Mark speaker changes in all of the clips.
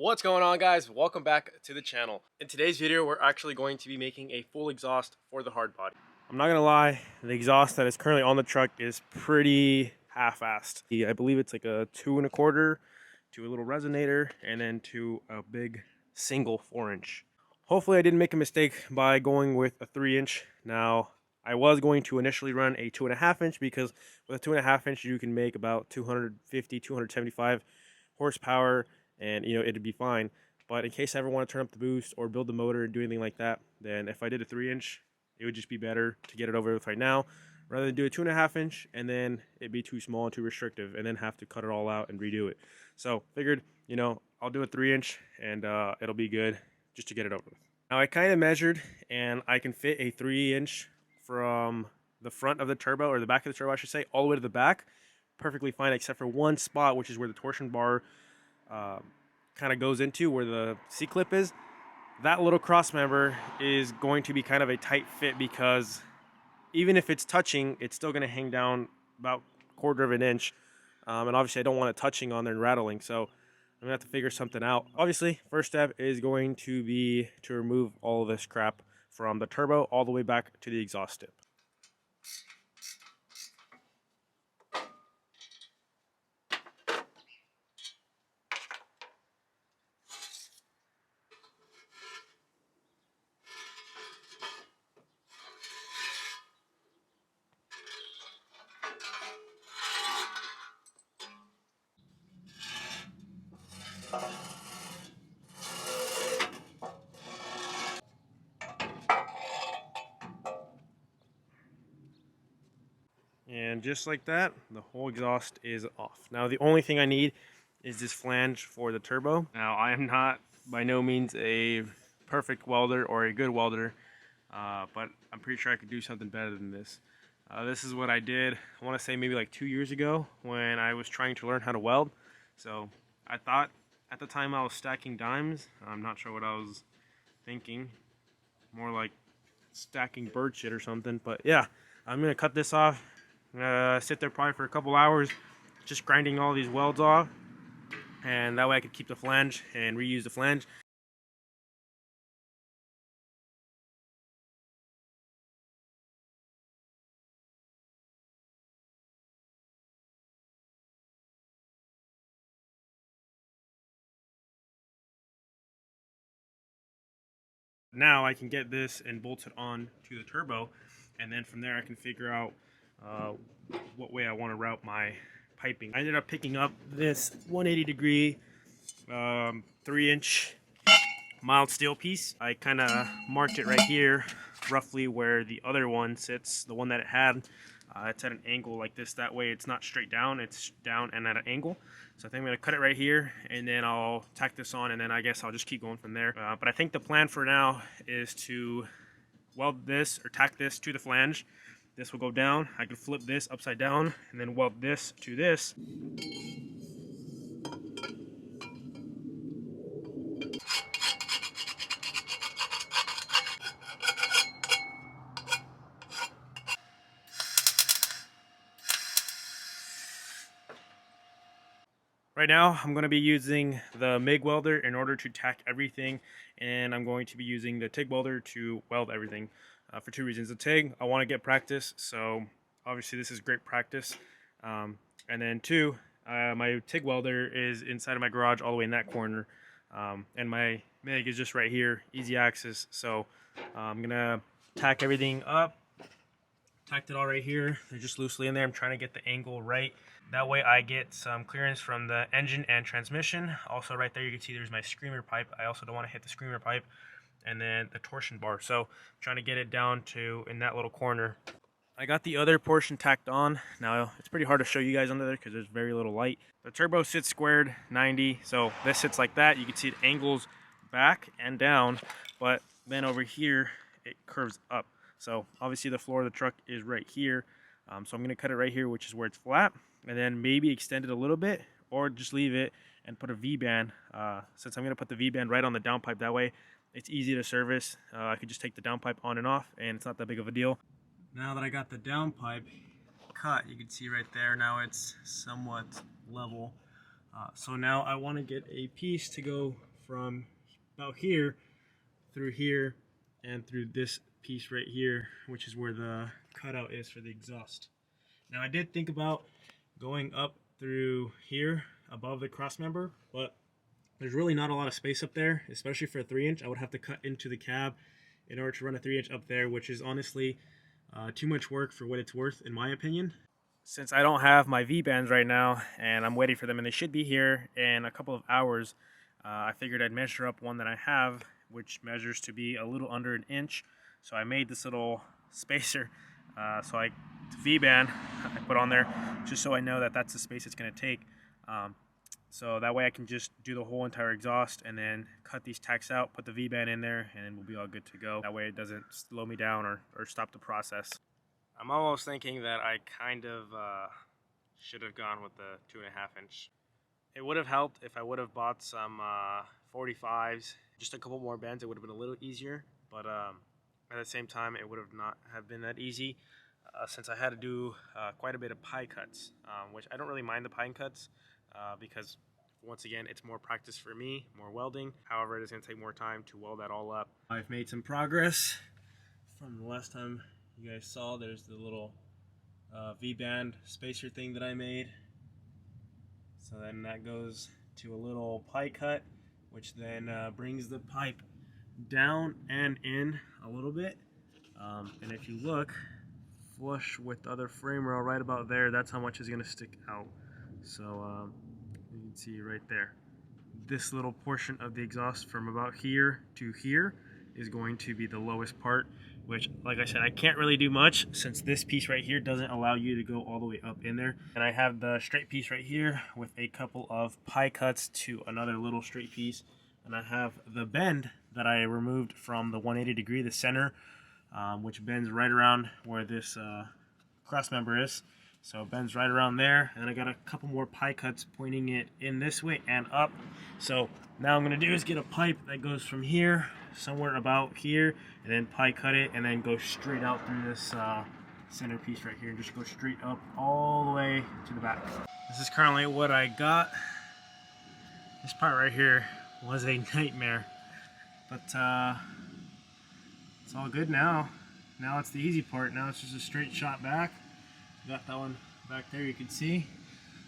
Speaker 1: What's going on, guys? Welcome back to the channel. In today's video, we're actually going to be making a full exhaust for the hard body. I'm not gonna lie, the exhaust that is currently on the truck is pretty half-assed. I believe it's like a 2 1/4 to a little resonator and then to a big single 4-inch. Hopefully I didn't make a mistake by going with a 3-inch. Now, I was going to initially run a 2 1/2 inch because with a 2 1/2 inch you can make about 250, 275 horsepower, and it'd be fine. But in case I ever want to turn up the boost or build the motor and do anything like that, then if I did a 3-inch, it would just be better to get it over with right now rather than do a 2 1/2 inch and then it'd be too small and too restrictive and then have to cut it all out and redo it. So figured, I'll do a 3-inch and it'll be good just to get it over with. Now I kind of measured and I can fit a 3-inch from the front of the turbo, or the back of the turbo I should say, all the way to the back perfectly fine, except for one spot, which is where the torsion bar kind of goes into, where the C-clip is. That little cross member is going to be kind of a tight fit because even if it's touching, it's still going to hang down about 1/4 of an inch. And obviously I don't want it touching on there and rattling, so I'm gonna have to figure something out. Obviously, first step is going to be to remove all of this crap from the turbo all the way back to the exhaust tip. And just like that, the whole exhaust is off. Now the only thing I need is this flange for the turbo. Now I am not by no means a perfect welder or a good welder, but I'm pretty sure I could do something better than this. This is what I did, I want to say maybe like 2 years ago when I was trying to learn how to weld. So I thought at the time I was stacking dimes. I'm not sure what I was thinking. More like stacking bird shit or something. But yeah, I'm going to cut this off. Sit there probably for a couple hours just grinding all these welds off, and that way I could keep the flange and reuse the flange. Now I can get this and bolt it on to the turbo, and then from there I can figure out what way I want to route my piping. I ended up picking up this 180 degree 3-inch mild steel piece. I kind of marked it right here, roughly where the other one sits, the one that it had. It's at an angle like this, that way it's not straight down, it's down and at an angle. So I think I'm going to cut it right here, and then I'll tack this on, and then I guess I'll just keep going from there. But I think the plan for now is to weld this or tack this to the flange. This will go down. I can flip this upside down and then weld this to this. Right now, I'm going to be using the MIG welder in order to tack everything, and I'm going to be using the TIG welder to weld everything for 2 reasons. The TIG, I want to get practice, so obviously this is great practice. And then 2, my TIG welder is inside of my garage all the way in that corner, and my MIG is just right here, easy access. So I'm going to tack everything up. Tacked it all right here. They're just loosely in there. I'm trying to get the angle right. That way I get some clearance from the engine and transmission. Also right there you can see there's my screamer pipe. I also don't want to hit the screamer pipe. And then the torsion bar. So I'm trying to get it down to in that little corner. I got the other portion tacked on. Now it's pretty hard to show you guys under there because there's very little light. The turbo sits squared 90. So this sits like that. You can see it angles back and down. But then over here it curves up. So obviously the floor of the truck is right here. So I'm going to cut it right here, which is where it's flat, and then maybe extend it a little bit or just leave it and put a V-band. Since I'm going to put the V-band right on the downpipe, that way it's easy to service. I could just take the downpipe on and off, and it's not that big of a deal. Now that I got the downpipe cut, you can see right there, now it's somewhat level. So now I want to get a piece to go from about here through here and through this piece right here, which is where the cutout is for the exhaust. Now I did think about going up through here above the cross member, but there's really not a lot of space up there, especially for a 3-inch. I would have to cut into the cab in order to run a 3-inch up there, which is honestly too much work for what it's worth, in my opinion. Since I don't have my V-bands right now, and I'm waiting for them, and they should be here in a couple of hours, I figured I'd measure up one that I have, which measures to be a little under an inch. So I made this little spacer, V-band I put on there, just so I know that that's the space it's going to take. So that way I can just do the whole entire exhaust and then cut these tacks out, put the V-band in there, and we'll be all good to go. That way it doesn't slow me down or stop the process. I'm almost thinking that I kind of should have gone with the 2.5 inch. It would have helped if I would have bought some 45s, just a couple more bends. It would have been a little easier, but at the same time it would have not have been that easy since I had to do quite a bit of pie cuts, which I don't really mind the pie cuts because once again it's more practice for me, more welding. However, it is going to take more time to weld that all up. I've made some progress from the last time you guys saw. There's the little V-band spacer thing that I made. So then that goes to a little pie cut, which then brings the pipe down and in a little bit. And if you look flush with the other frame rail right about there, that's how much is going to stick out. So you can see right there. This little portion of the exhaust from about here to here is going to be the lowest part, which, like I said, I can't really do much since this piece right here doesn't allow you to go all the way up in there. And I have the straight piece right here with a couple of pie cuts to another little straight piece. And I have the bend that I removed from the 180 degree, the center, which bends right around where this cross member is. So it bends right around there, and I got a couple more pie cuts pointing it in this way and up. So now I'm going to do is get a pipe that goes from here, somewhere about here, and then pie cut it, and then go straight out through this center piece right here, and just go straight up all the way to the back. This is currently what I got. This part right here was a nightmare, but it's all good now. Now it's the easy part. Now it's just a straight shot back. Got that one back there, you can see.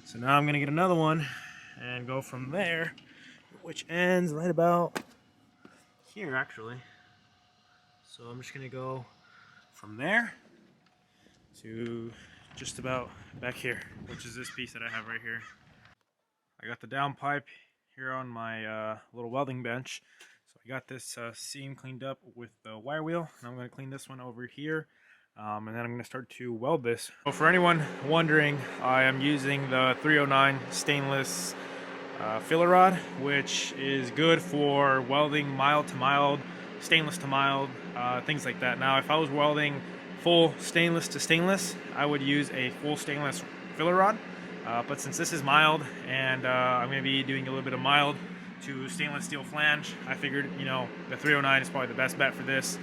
Speaker 1: So now I'm gonna get another one and go from there, which ends right about here actually. So I'm just gonna go from there to just about back here, which is this piece that I have right here. I got the downpipe here on my little welding bench. So I got this seam cleaned up with the wire wheel, and I'm gonna clean this one over here. And then I'm going to start to weld this. So for anyone wondering, I am using the 309 stainless filler rod, which is good for welding mild to mild, stainless to mild, things like that. Now if I was welding full stainless to stainless, I would use a full stainless filler rod. But since this is mild and I'm going to be doing a little bit of mild to stainless steel flange, I figured, you know, the 309 is probably the best bet for this.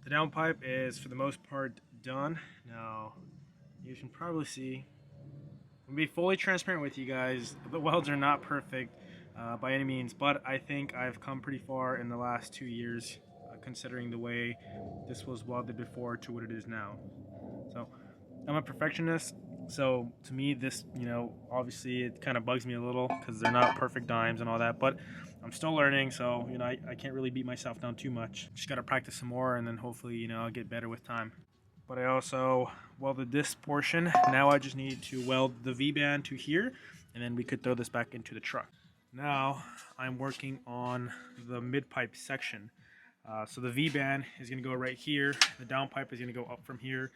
Speaker 1: The downpipe is for the most part done. Now you can probably see, I'll be fully transparent with you guys, the welds are not perfect by any means, but I think I've come pretty far in the last 2 years considering the way this was welded before to what it is now. So I'm a perfectionist, so to me this, you know, obviously it kind of bugs me a little because they're not perfect dimes and all that, but I'm still learning, so, you know, I can't really beat myself down too much. Just got to practice some more, and then hopefully, you know, I'll get better with time. But I also welded this portion. Now I just need to weld the V-band to here, and then we could throw this back into the truck. Now I'm working on the mid-pipe section. So the V-band is going to go right here. The downpipe is going to go up from here.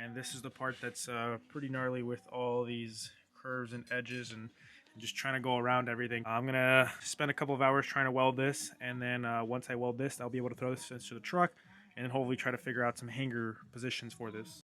Speaker 1: And this is the part that's pretty gnarly with all these curves and edges and just trying to go around everything. I'm gonna spend a couple of hours trying to weld this, and then once I weld this, I'll be able to throw this into the truck and then hopefully try to figure out some hanger positions for this.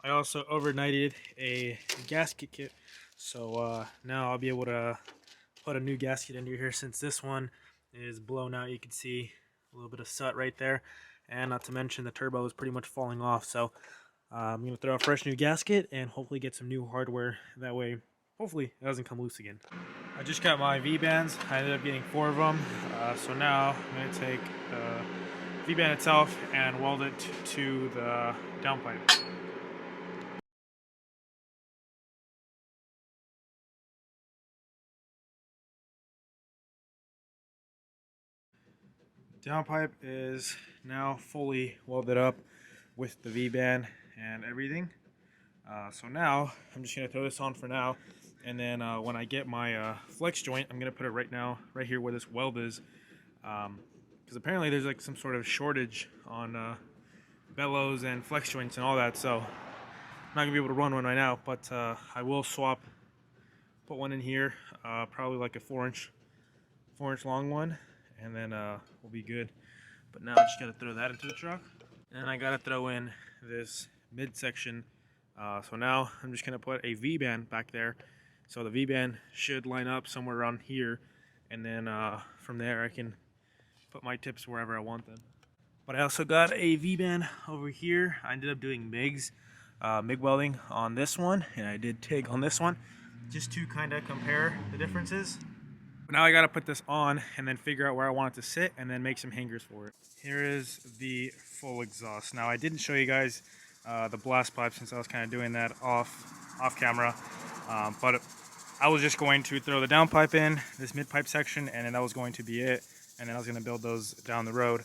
Speaker 1: I also overnighted a gasket kit, so now I'll be able to put a new gasket into here since this one is blown out. You can see a little bit of soot right there, and not to mention the turbo is pretty much falling off. So I'm going to throw a fresh new gasket and hopefully get some new hardware. That way, hopefully it doesn't come loose again. I just got my V-bands. I ended up getting 4 of them. So now I'm going to take the V-band itself and weld it to the downpipe. Downpipe is now fully welded up with the V-band and everything. So now I'm just going to throw this on for now, and then when I get my flex joint, I'm going to put it right here where this weld is, because apparently there's like some sort of shortage on bellows and flex joints and all that, so I'm not going to be able to run one right now, but I will put one in here, probably like a 4-inch long one, and then we'll be good. But now I just got to throw that into the truck, and I got to throw in this midsection. So now I'm just going to put a V-band back there, so the V-band should line up somewhere around here, and then from there I can put my tips wherever I want them. But I also got a V-band over here. I ended up doing MIG welding on this one, and I did TIG on this one, just to kind of compare the differences. But now I got to put this on and then figure out where I want it to sit and then make some hangers for it. Here is the full exhaust. Now I didn't show you guys the blast pipe since I was kind of doing that off camera, but I was just going to throw the downpipe in this mid-pipe section, and then that was going to be it, and then I was going to build those down the road.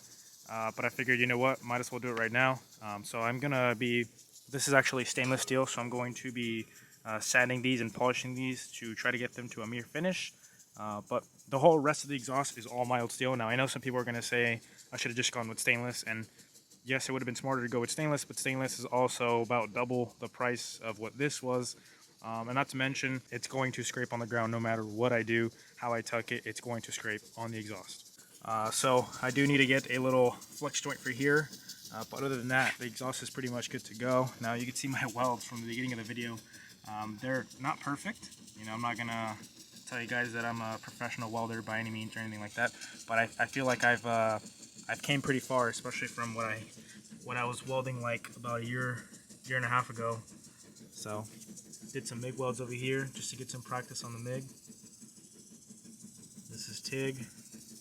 Speaker 1: But I figured, you know what, might as well do it right now. So I'm going to be, this is actually stainless steel, so I'm going to be sanding these and polishing these to try to get them to a mere finish. But the whole rest of the exhaust is all mild steel. Now I know some people are going to say I should have just gone with stainless, and yes, it would have been smarter to go with stainless, but stainless is also about double the price of what this was. And not to mention, it's going to scrape on the ground no matter what I do, how I tuck it, it's going to scrape on the exhaust. So I do need to get a little flex joint for here, but other than that, the exhaust is pretty much good to go. Now you can see my welds from the beginning of the video. They're not perfect. You know, I'm not going to tell you guys that I'm a professional welder by any means or anything like that, but I feel like I've came pretty far, especially from when I was welding like about a year and a half ago. So did some MIG welds over here just to get some practice on the MIG. This is TIG,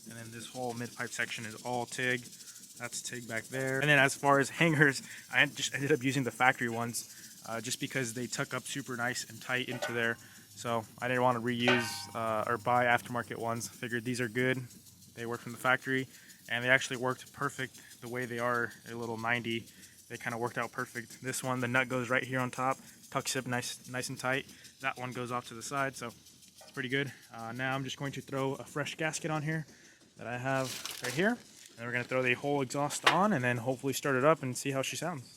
Speaker 1: and then this whole mid-pipe section is all TIG. That's TIG back there. And then as far as hangers, I just ended up using the factory ones just because they tuck up super nice and tight into there. So I didn't want to reuse or buy aftermarket ones. Figured these are good. They work from the factory, and they actually worked perfect the way they are a little 90. They kind of worked out perfect. This one, the nut goes right here on top, tucks up nice and tight. That one goes off to the side, so it's pretty good. Now I'm just going to throw a fresh gasket on here that I have right here, and we're going to throw the whole exhaust on and then hopefully start it up and see how she sounds.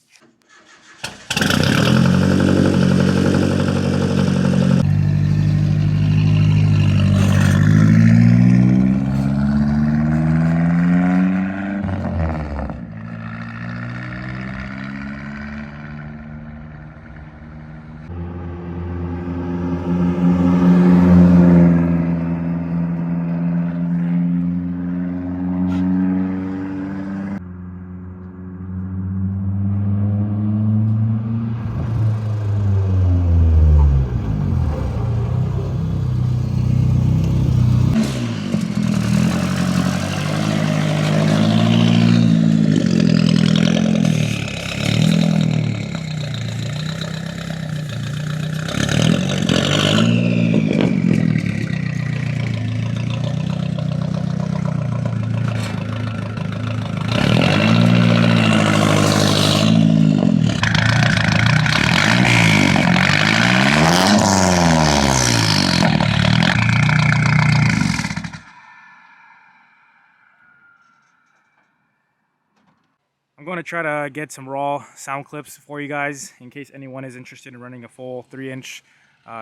Speaker 2: to try to get some raw sound clips for you guys in case anyone is interested in running a full 3-inch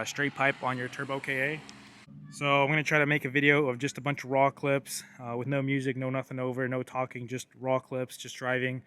Speaker 2: straight pipe on your Turbo KA. So I'm going to try to make a video of just a bunch of raw clips with no music, no nothing over, no talking, just raw clips, just driving.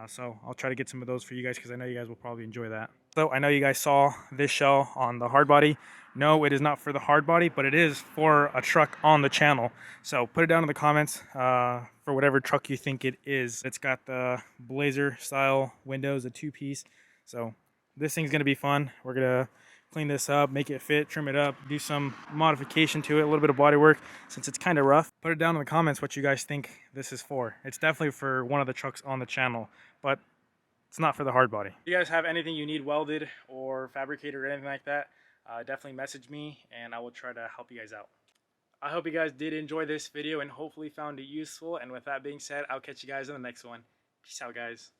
Speaker 2: So I'll try to get some of those for you guys because I know you guys will probably enjoy that. So I know you guys saw this shell on the hard body. No, it is not for the hard body, but it is for a truck on the channel. So put it down in the comments for whatever truck you think it is. It's got the Blazer style windows, a 2-piece. So this thing's going to be fun. We're going to clean this up, make it fit, trim it up, do some modification to it, a little bit of body work since it's kind of rough. Put it down in the comments what you guys think this is for. It's definitely for one of the trucks on the channel, but it's not for the hard body. If you guys have anything you need welded or fabricated or anything like that, definitely message me and I will try to help you guys out. I hope you guys did enjoy this video and hopefully found it useful. And with that being said, I'll catch you guys in the next one. Peace out, guys.